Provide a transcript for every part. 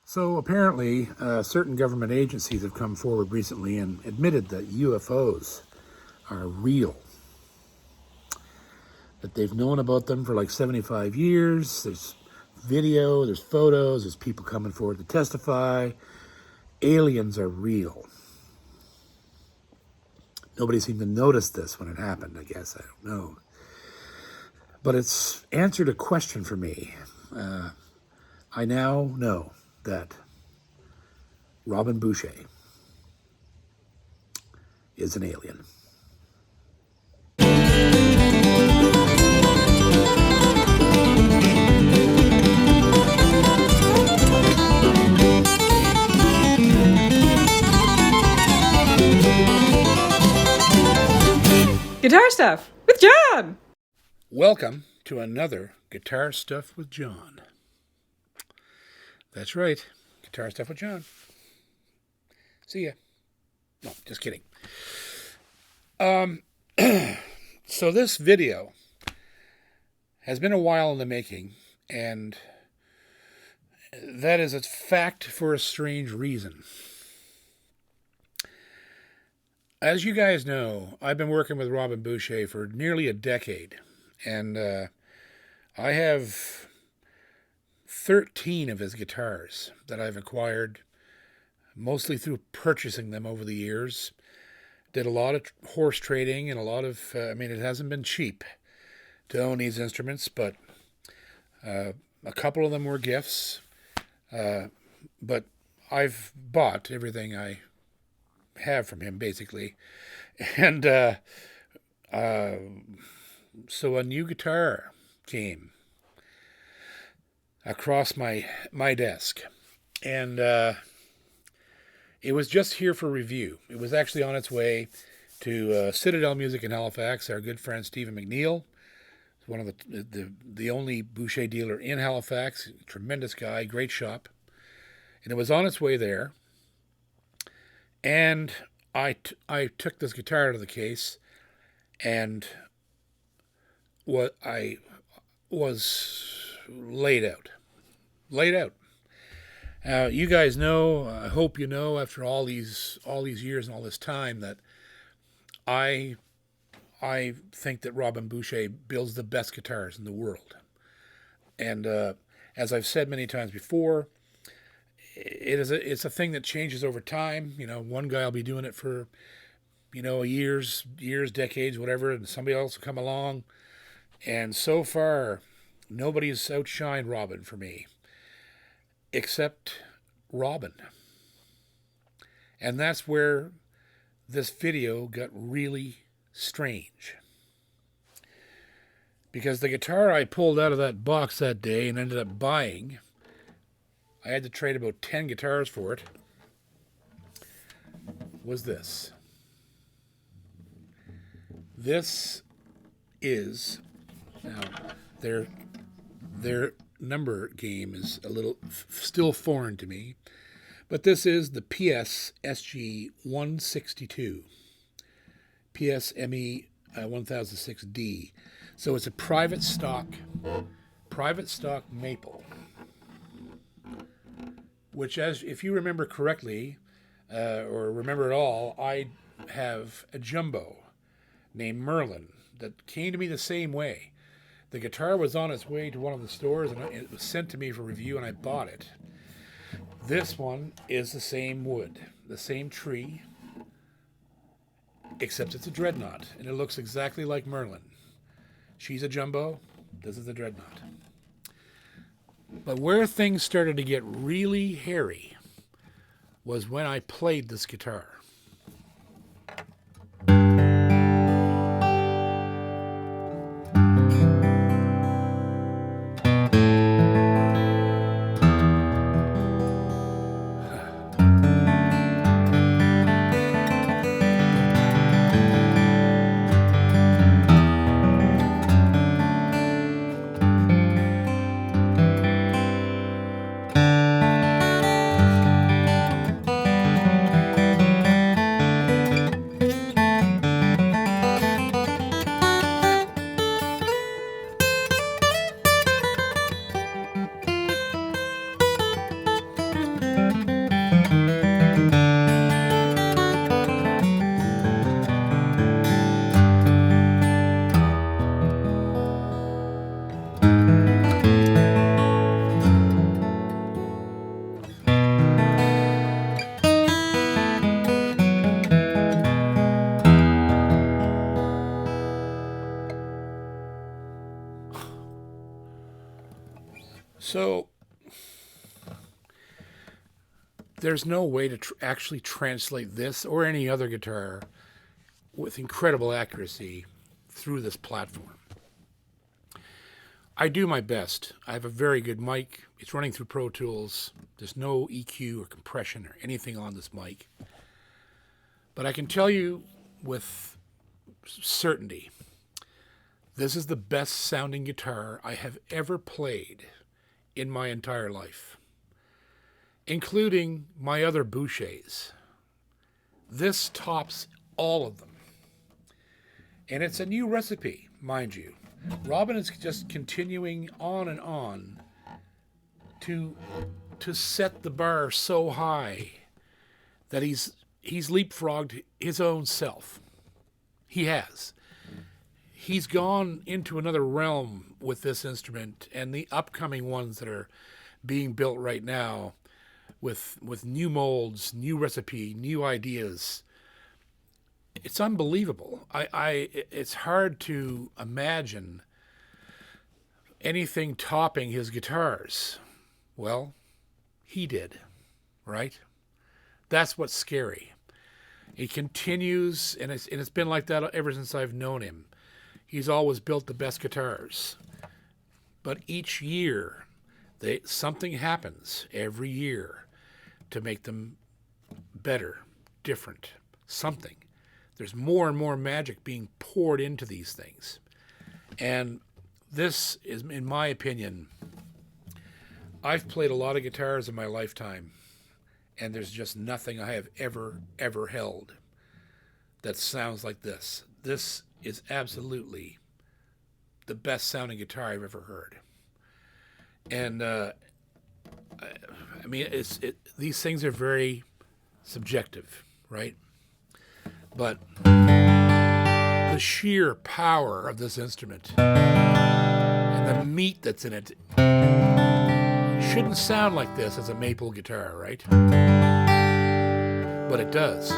So apparently, certain government agencies have come forward recently and admitted that UFOs are real. That they've known about them for like 75 years. There's video, there's photos, there's people coming forward to testify. Aliens are real. Nobody seemed to notice this when it happened, I guess. I don't know. But it's answered a question for me. I now know that Robin Boucher is an alien. Guitar Stuff with John! Welcome to another Guitar Stuff with John. That's right, Guitar Stuff with John. See ya. No, just kidding. So this video has been a while in the making, and that is a fact for a strange reason. As you guys know, I've been working with Robin Boucher for nearly a decade, and I have 13 of his guitars that I've acquired, mostly through purchasing them over the years. Did a lot of horse trading and a lot of, it hasn't been cheap to own these instruments, but a couple of them were gifts. But I've bought everything I have from him, basically. And so a new guitar came across my desk, and it was just here for review. It was actually on its way to Citadel Music in Halifax. Our good friend Stephen McNeil, one of the only Boucher dealer in Halifax. Tremendous guy, great shop. And it was on its way there. And I took this guitar out of the case, and what I was laid out. You guys know, I hope you know, after all these years and all this time, that I think that Robin Boucher builds the best guitars in the world. And as I've said many times before, it's a thing that changes over time. You know, one guy will be doing it for, years, decades, whatever, and somebody else will come along. And so far, nobody's outshined Robin for me, except Robin. And that's where this video got really strange. Because the guitar I pulled out of that box that day and ended up buying, I had to trade about 10 guitars for it, was this. This is, now, their number game is a little still foreign to me, but this is the PS-SG 162, PSME 1006D. So it's a private stock maple, which, if you remember correctly, or remember at all, I have a jumbo named Merlin that came to me the same way. The guitar was on its way to one of the stores, and it was sent to me for review, and I bought it. This one is the same wood, the same tree, except it's a Dreadnaught, and it looks exactly like Merlin. She's a jumbo, this is the Dreadnaught. But where things started to get really hairy was when I played this guitar. there's no way to actually translate this or any other guitar with incredible accuracy through this platform. I do my best. I have a very good mic. It's running through Pro Tools. There's no EQ or compression or anything on this mic. But I can tell you with certainty, this is the best sounding guitar I have ever played in my entire life, including my other Bouchers. This tops all of them. And it's a new recipe, mind you. Robin is just continuing on and on to set the bar so high that he's leapfrogged his own self. He has. He's gone into another realm with this instrument, and the upcoming ones that are being built right now with new molds, new recipe, new ideas. It's unbelievable. It's hard to imagine anything topping his guitars. Well, he did, right? That's what's scary. He continues, and it's been like that ever since I've known him. He's always built the best guitars. But each year, something happens every year to make them better, different, something. There's more and more magic being poured into these things. And this is, in my opinion, I've played a lot of guitars in my lifetime, and there's just nothing I have ever held that sounds like this. This is absolutely the best sounding guitar I've ever heard. And I mean, these things are very subjective, right? But the sheer power of this instrument and the meat that's in it shouldn't sound like this as a maple guitar, right? But it does.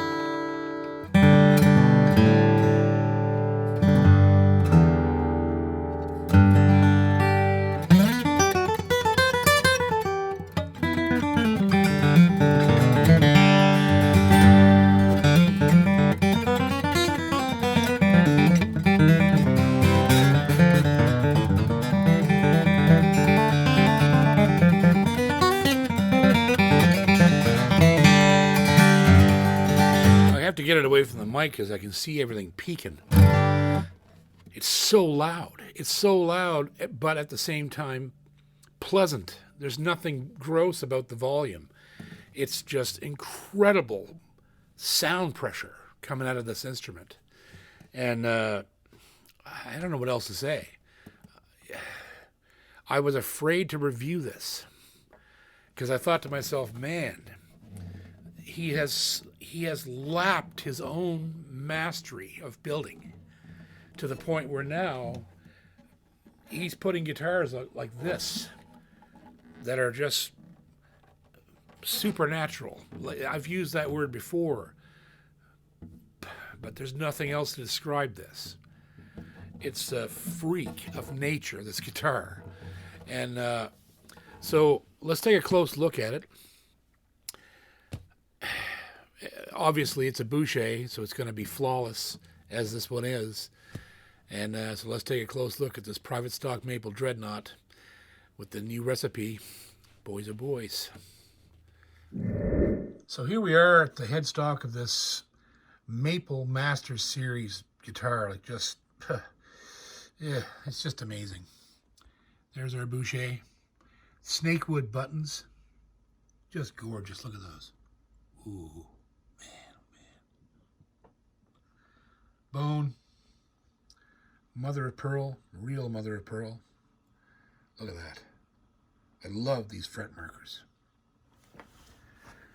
To get it away from the mic because I can see everything peaking. It's so loud. It's so loud, but at the same time, pleasant. There's nothing gross about the volume. It's just incredible sound pressure coming out of this instrument. And I don't know what else to say. I was afraid to review this because I thought to myself, man, he has lapped his own mastery of building to the point where now he's putting guitars like this that are just supernatural. I've used that word before, but there's nothing else to describe this. It's a freak of nature, this guitar. And so let's take a close look at it. Obviously, it's a Boucher, so it's going to be flawless, as this one is. And so let's take a close look at this private stock maple Dreadnaught with the new recipe. Boys are boys. So here we are at the headstock of this Maple Masters Series guitar. Like just, yeah, it's just amazing. There's our Boucher. Snakewood buttons. Just gorgeous. Look at those. Ooh. Bone, mother of pearl, real mother of pearl. Look at that. I love these fret markers.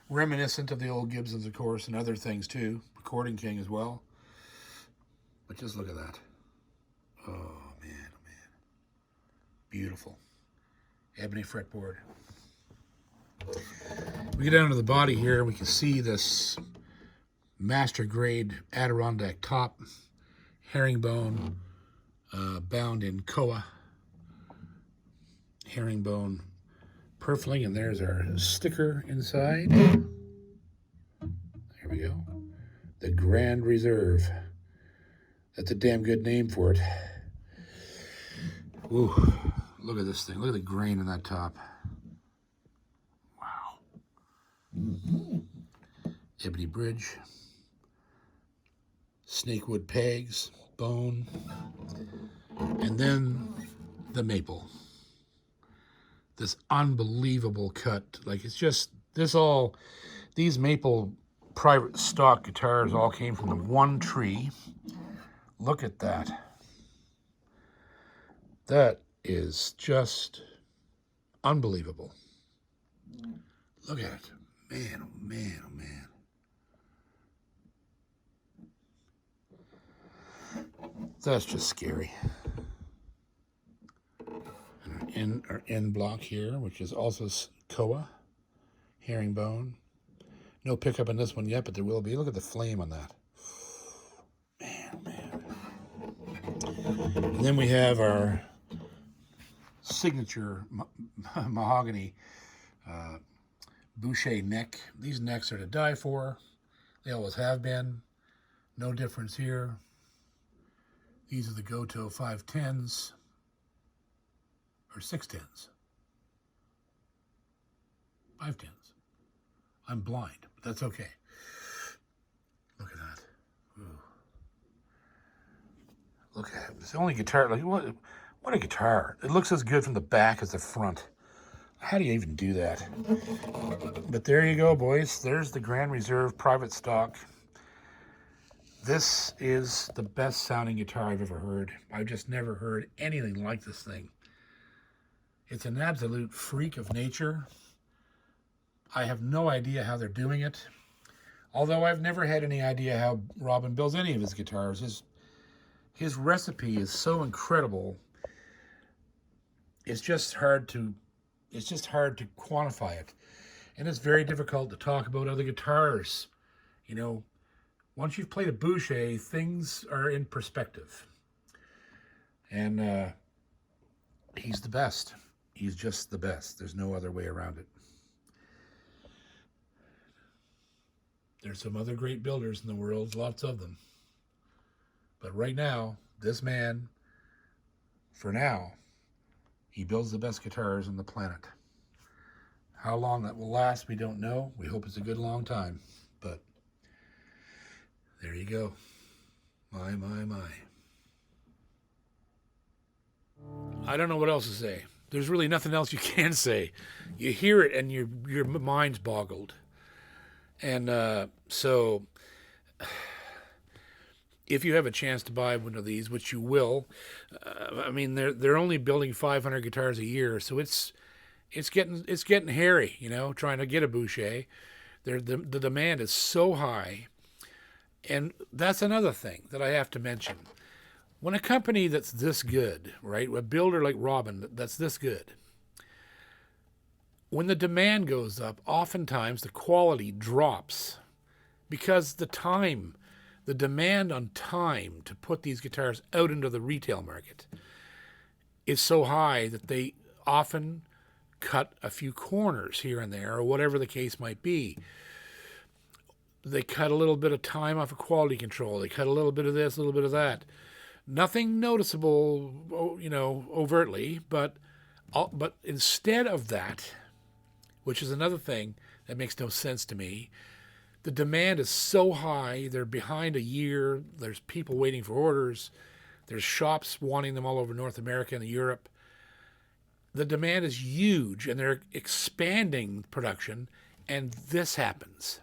Reminiscent of the old Gibsons, of course, and other things too. Recording King as well. But just look at that. Oh, man, oh, man. Beautiful. Ebony fretboard. We get down to the body here, we can see this master grade Adirondack top, herringbone, bound in koa, herringbone purfling, and there's our sticker inside. There we go. The Grand Reserve. That's a damn good name for it. Ooh, look at this thing. Look at the grain in that top. Wow. Ebony bridge. Snakewood pegs. Bone. And then the maple. This unbelievable cut. Like, it's just, these maple private stock guitars all came from the one tree. Look at that. That is just unbelievable. Look at it. Man, oh man, oh man. That's just scary. Our end block here, which is also koa, herringbone. No pickup on this one yet, but there will be. Look at the flame on that. Man, man. And then we have our signature mahogany Boucher neck. These necks are to die for. They always have been. No difference here. These are the Goto 510s. Or 610s. 510s. I'm blind, but that's okay. Look at that. Ooh. Look at it. It's the only guitar. Like, what a guitar. It looks as good from the back as the front. How do you even do that? But there you go, boys. There's the Grand Reserve private stock. This is the best sounding guitar I've ever heard. I've just never heard anything like this thing. It's an absolute freak of nature. I have no idea how they're doing it. Although I've never had any idea how Robin builds any of his guitars. His recipe is so incredible. It's just hard to quantify it. And it's very difficult to talk about other guitars. You know, once you've played a Boucher, things are in perspective. And he's the best. He's just the best. There's no other way around it. There's some other great builders in the world, lots of them. But right now, this man, for now, he builds the best guitars on the planet. How long that will last, we don't know. We hope it's a good long time. But there you go. My, my, my. I don't know what else to say. There's really nothing else you can say. You hear it and your mind's boggled. And so if you have a chance to buy one of these, which you will, I mean, they're only building 500 guitars a year, so it's getting hairy, you know, trying to get a Boucher. The demand is so high. And that's another thing that I have to mention. When a company that's this good, right, a builder like Robin that's this good, when the demand goes up, oftentimes the quality drops because the demand on time to put these guitars out into the retail market is so high that they often cut a few corners here and there, or whatever the case might be. They cut a little bit of time off of quality control. They cut a little bit of this, a little bit of that. Nothing noticeable, you know, overtly, but instead of that, which is another thing that makes no sense to me, the demand is so high, they're behind a year, there's people waiting for orders, there's shops wanting them all over North America and Europe. The demand is huge, and they're expanding production, and this happens.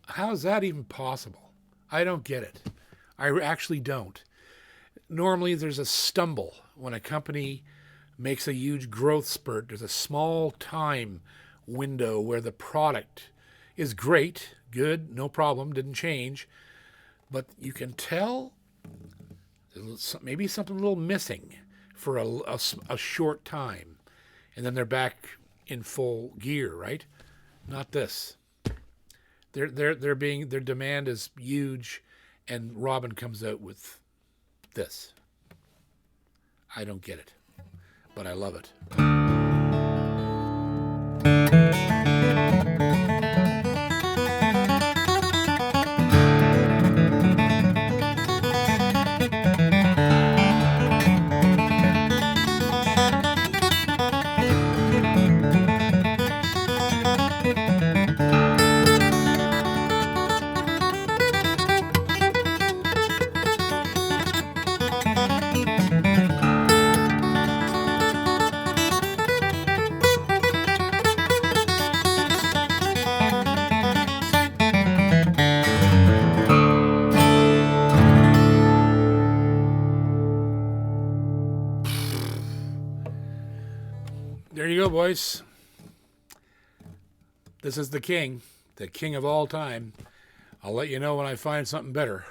How is that even possible? I don't get it. I actually don't. Normally, there's a stumble when a company makes a huge growth spurt. There's a small time window where the product is great, good, no problem, didn't change, but you can tell maybe something a little missing for a short time, and then they're back in full gear, right? Not this. Their demand is huge, and Robin comes out with this. I don't get it, but I love it. there you go, boys. This is the king of all time. I'll let you know when I find something better.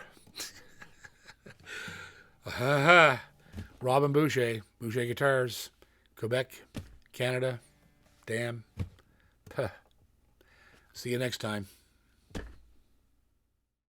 Robin Boucher, Boucher Guitars, Quebec, Canada. Damn. See you next time.